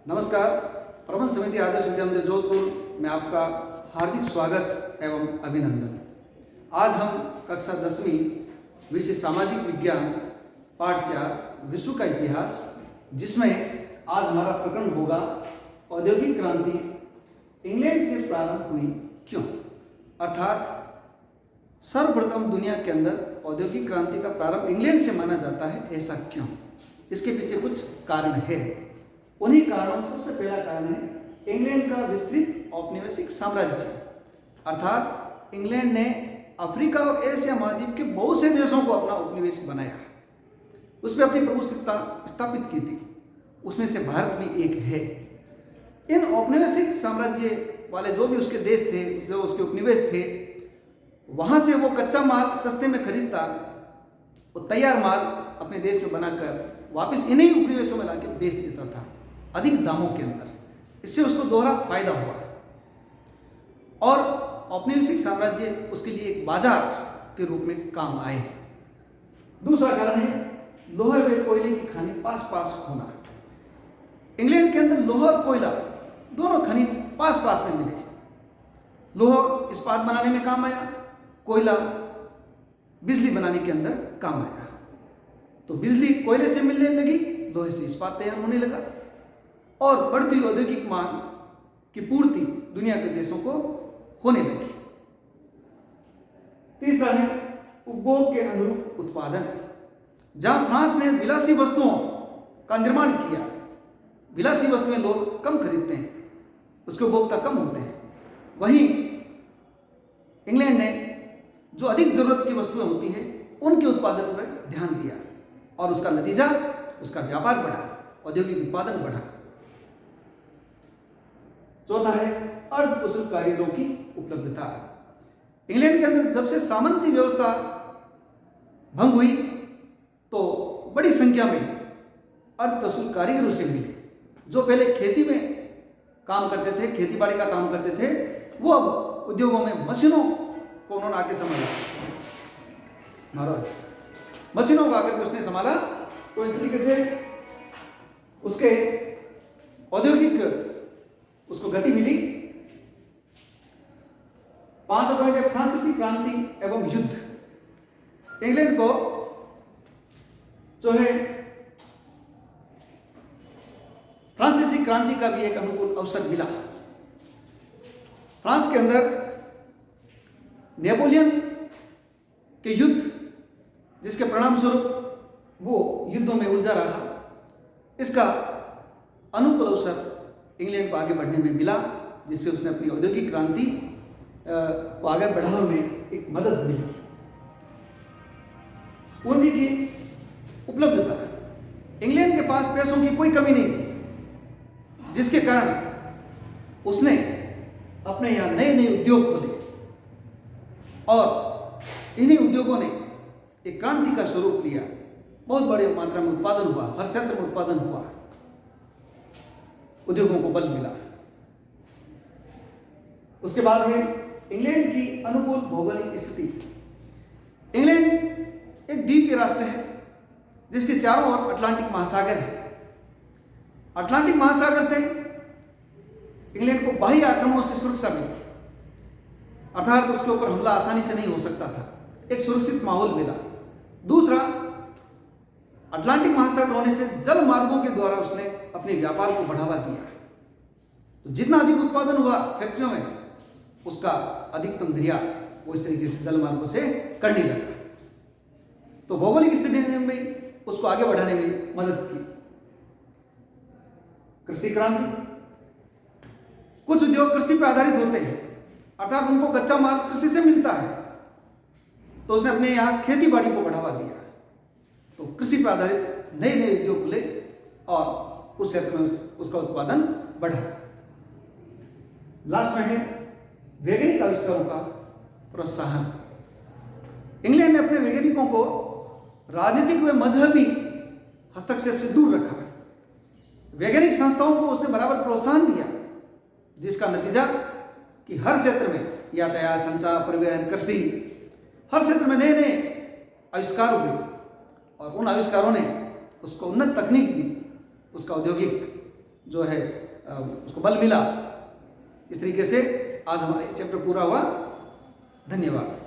नमस्कार। प्रबंध समिति आदर्श विद्या मंदिर जोधपुर में आपका हार्दिक स्वागत एवं अभिनंदन। आज हम कक्षा 10वीं विषय सामाजिक विज्ञान पाठ 4 विश्व का इतिहास, जिसमें आज हमारा प्रकरण होगा औद्योगिक क्रांति इंग्लैंड से प्रारंभ हुई क्यों। अर्थात सर्वप्रथम दुनिया के अंदर औद्योगिक क्रांति का प्रारंभ इंग्लैंड से माना जाता है, ऐसा क्यों? इसके पीछे कुछ कारण है। उन्हीं कारणों में सबसे पहला कारण है इंग्लैंड का विस्तृत औपनिवेशिक साम्राज्य। अर्थात इंग्लैंड ने अफ्रीका और एशिया महाद्वीप के बहुत से देशों को अपना उपनिवेश बनाया, उसमें अपनी प्रभुसत्ता स्थापित की थी। उसमें से भारत भी एक है। इन औपनिवेशिक साम्राज्य वाले जो भी उसके देश थे, जो उसके उपनिवेश थे, वहां से वो कच्चा माल सस्ते में खरीदता और तैयार माल अपने देश में बनाकर वापस इन्हीं उपनिवेशों में लाके बेच देता था अधिक दामों के अंदर। इससे उसको दोहरा फायदा हुआ और औपनिवेशिक साम्राज्य उसके लिए एक बाजार के रूप में काम आए। दूसरा कारण है लोहे व कोयले की खानी पास पास होना। इंग्लैंड के अंदर लोहा और कोयला दोनों खनिज पास पास में मिले। लोहा इस्पात बनाने में काम आया, कोयला बिजली बनाने के अंदर काम आया। तो बिजली कोयले से मिलने लगी, लोहे से इस्पात तैयार होने लगा और बढ़ती हुई औद्योगिक मांग की पूर्ति दुनिया के देशों को होने लगी। तीसरा है उपभोग के अनुरूप उत्पादन। जहां फ्रांस ने विलासी वस्तुओं का निर्माण किया, विलासी वस्तुएं लोग कम खरीदते हैं, उसके उपभोक्ता कम होते हैं, वहीं इंग्लैंड ने जो अधिक जरूरत की वस्तुएं होती हैं उनके उत्पादन पर ध्यान दिया और उसका नतीजा उसका व्यापार बढ़ा, औद्योगिक उत्पादन बढ़ा। चौथा है अर्धकुशल कारीगरों की उपलब्धता। इंग्लैंड के अंदर जब से सामंती व्यवस्था भंग हुई तो बड़ी संख्या में अर्धकुशल कारीगर उसे मिले। जो पहले खेती में काम करते थे, खेती बाड़ी का काम करते थे, वो अब उद्योगों में मशीनों को उन्होंने आके संभाला। मशीनों को आकर उसने संभाला, तो इस तरीके से उसके औद्योगिक उसको गति मिली। पांचवा पॉइंट है फ्रांसीसी क्रांति एवं युद्ध। इंग्लैंड को जो है फ्रांसीसी क्रांति का भी एक अनुकूल अवसर मिला। फ्रांस के अंदर नेपोलियन के युद्ध, जिसके परिणाम स्वरूप वो युद्धों में उलझा रहा, इसका अनुकूल अवसर इंग्लैंड को आगे बढ़ने में मिला, जिससे उसने अपनी औद्योगिक क्रांति को आगे बढ़ाने में एक मदद मिली। पूंजी की उपलब्धता। इंग्लैंड के पास पैसों की कोई कमी नहीं थी, जिसके कारण उसने अपने यहाँ नए नए उद्योग खोले और इन्हीं उद्योगों ने एक क्रांति का स्वरूप लिया। बहुत बड़ी मात्रा में उत्पादन हुआ, हर क्षेत्र में उत्पादन हुआ, उद्योगों को बल मिला। उसके बाद है इंग्लैंड की अनुकूल भौगोलिक स्थिति। इंग्लैंड एक द्वीपीय राष्ट्र है जिसके चारों ओर अटलांटिक महासागर है। अटलांटिक महासागर से इंग्लैंड को बाह्य आक्रमणों से सुरक्षा मिली, अर्थात उसके ऊपर हमला आसानी से नहीं हो सकता था, एक सुरक्षित माहौल मिला। दूसरा, अटलांटिक महासागर होने से जल मार्गों के द्वारा उसने अपने व्यापार को बढ़ावा दिया। तो जितना अधिक उत्पादन हुआ फैक्ट्रियों में, उसका अधिकतम निर्यात वो इस तरीके से जल मार्गों से करने लगा। तो भौगोलिक स्थिति ने भी उसको आगे बढ़ाने में मदद की। कृषि क्रांति। कुछ उद्योग कृषि पर आधारित होते हैं, अर्थात उनको कच्चा माल कृषि से मिलता है, तो उसने अपने यहाँ खेती बाड़ी को बढ़ावा दिया। तो कृषि पर आधारित नए नए उद्योग खुले और उस क्षेत्र में उसका उत्पादन बढ़ा। लास्ट में है वैज्ञानिक आविष्कारों का प्रोत्साहन। इंग्लैंड ने अपने वैज्ञानिकों को राजनीतिक व मजहबी हस्तक्षेप से दूर रखा। वैज्ञानिक संस्थाओं को उसने बराबर प्रोत्साहन दिया, जिसका नतीजा कि हर क्षेत्र में यातायात, संचार, परिवहन, कृषि, हर क्षेत्र में नए नए आविष्कार हुए और उन आविष्कारों ने उसको उन्नत तकनीक दी, उसका औद्योगिक जो है उसको बल मिला। इस तरीके से आज हमारा चैप्टर पूरा हुआ। धन्यवाद।